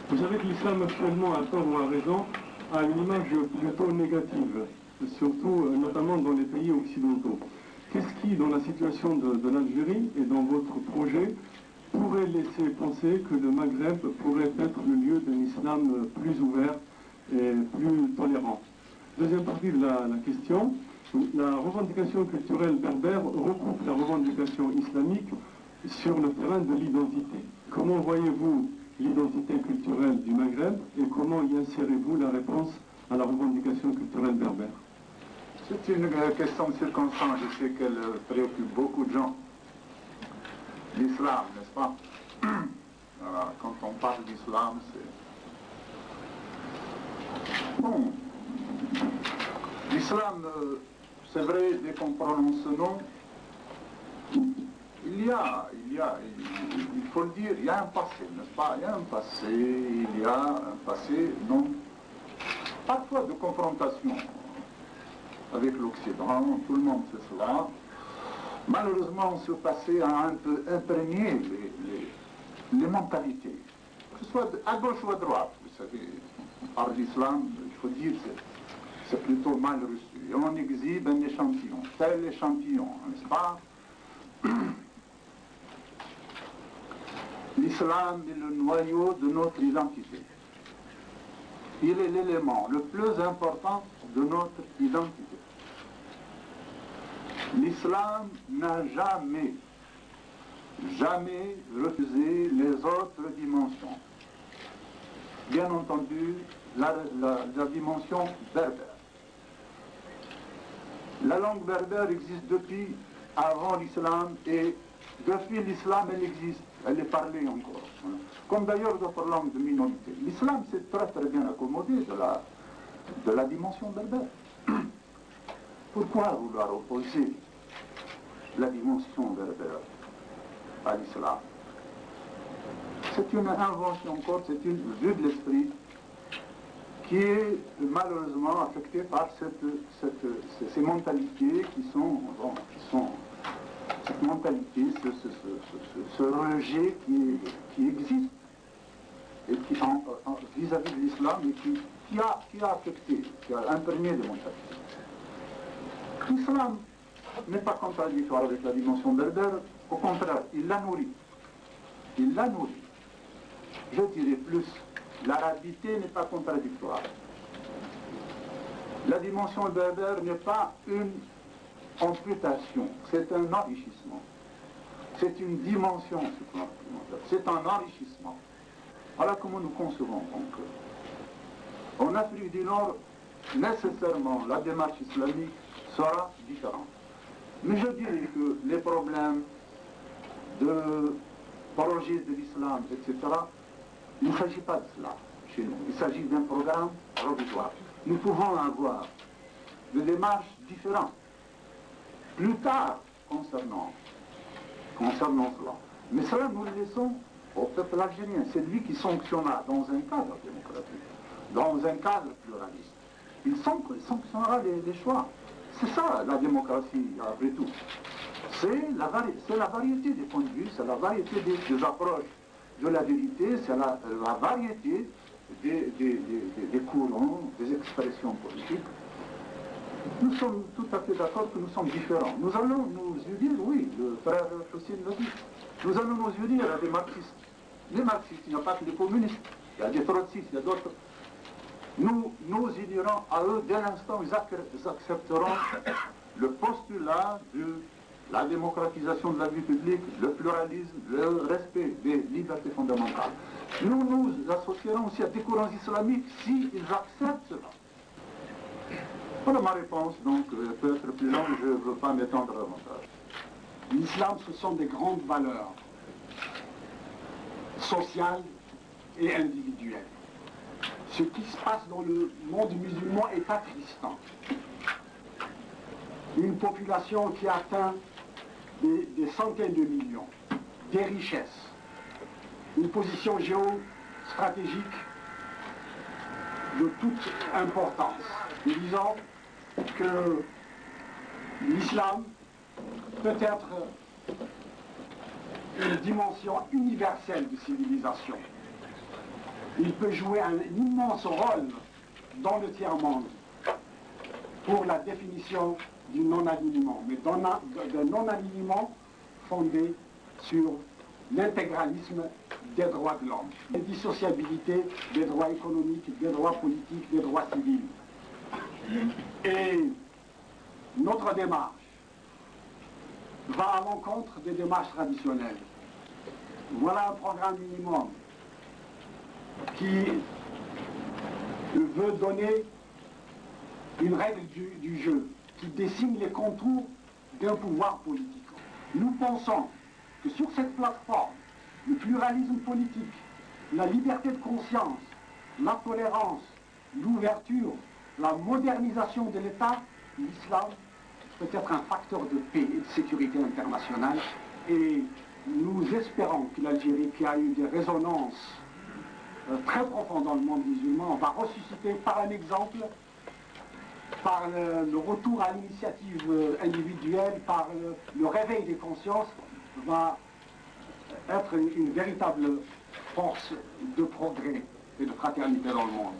Vous savez que l'islam actuellement, à tort ou à raison, a une image plutôt négative, surtout notamment dans les pays occidentaux. Qu'est-ce qui, dans la situation de l'Algérie et dans votre projet, pourrait laisser penser que le Maghreb pourrait être le lieu d'un islam plus ouvert et plus tolérant? Deuxième partie de la question, la revendication culturelle berbère recoupe la revendication islamique sur le terrain de l'identité. Comment voyez-vous l'identité culturelle du Maghreb et comment y insérez-vous la réponse à la revendication culturelle berbère? C'est une question de circonstance, je sais qu'elle préoccupe beaucoup de gens. L'islam, n'est-ce pas? Voilà, quand on parle d'islam, c'est... Bon, l'islam, c'est vrai, dès qu'on prononce ce nom, il faut le dire, il y a un passé, n'est-ce pas? Il y a un passé, non, parfois de confrontation avec l'Occident, tout le monde sait cela. Malheureusement, ce passé a un peu imprégné les mentalités, que ce soit à gauche ou à droite. Vous savez, on parle d'islam, il faut dire, c'est plutôt mal reçu. Et on exhibe un échantillon, tel échantillon, n'est-ce pas? L'islam est le noyau de notre identité. Il est l'élément le plus important de notre identité. L'islam n'a jamais refusé les autres dimensions. Bien entendu, la dimension berbère. La langue berbère existe depuis avant l'islam et depuis l'islam elle existe, elle est parlée encore. Comme d'ailleurs d'autres langues de minorité. L'islam s'est très très bien accommodé de la dimension berbère. Pourquoi vouloir opposer la dimension berbère à l'islam? C'est une invention encore, c'est une vue de l'esprit qui est malheureusement affectée par ces mentalités qui sont cette mentalité, ce rejet qui existe et qui vis-à-vis de l'islam et qui a affecté, qui a imprégné des mentalités. L'islam n'est pas contradictoire avec la dimension berbère, au contraire, il la nourrit. Il la nourrit. Je dirais plus, l'arabité n'est pas contradictoire. La dimension berbère n'est pas une amputation, c'est un enrichissement. C'est une dimension supplémentaire, c'est un enrichissement. Voilà comment nous concevons. Donc, en Afrique du Nord, nécessairement, la démarche islamique sera différente. Mais je dirais que les problèmes de projet de l'islam, etc., il ne s'agit pas de cela chez nous. Il s'agit d'un programme provisoire. Nous pouvons avoir des démarches différentes plus tard concernant cela. Mais cela, nous le laissons au peuple algérien. C'est lui qui sanctionnera dans un cadre démocratique, dans un cadre pluraliste. Il sanctionnera les choix. C'est ça la démocratie, après tout. C'est la variété des points de vue, c'est la variété des approches de la vérité, c'est la variété des courants, des expressions politiques. Nous sommes tout à fait d'accord que nous sommes différents. Nous allons nous unir, oui, le frère Hussein l'a dit, nous allons nous unir à des marxistes. Les marxistes, il n'y a pas que les communistes, il y a des trotskistes, il y a d'autres. Nous unirons à eux dès l'instant où ils accepteront le postulat de la démocratisation de la vie publique, le pluralisme, le respect des libertés fondamentales. Nous nous associerons aussi à des courants islamiques s'ils acceptent cela. Voilà ma réponse, donc peut être plus longue, je ne veux pas m'étendre davantage. L'islam, ce sont des grandes valeurs sociales et individuelles. Ce qui se passe dans le monde musulman est attristant. Une population qui atteint des centaines de millions, des richesses, une position géostratégique de toute importance. Nous disons que l'islam peut être une dimension universelle de civilisation. Il peut jouer un immense rôle dans le tiers-monde pour la définition du non-alignement, mais d'un non-alignement fondé sur l'intégralisme des droits de l'homme, l'indissociabilité des droits économiques, des droits politiques, des droits civils. Et notre démarche va à l'encontre des démarches traditionnelles. Voilà un programme minimum qui veut donner une règle du jeu, qui dessine les contours d'un pouvoir politique. Nous pensons que sur cette plateforme, le pluralisme politique, la liberté de conscience, la tolérance, l'ouverture, la modernisation de l'État, l'islam peut être un facteur de paix et de sécurité internationale. Et nous espérons que l'Algérie, qui a eu des résonances très profondes dans le monde musulman, va ressusciter par un exemple, par le retour à l'initiative individuelle, par le réveil des consciences, va être une véritable force de progrès et de fraternité dans le monde.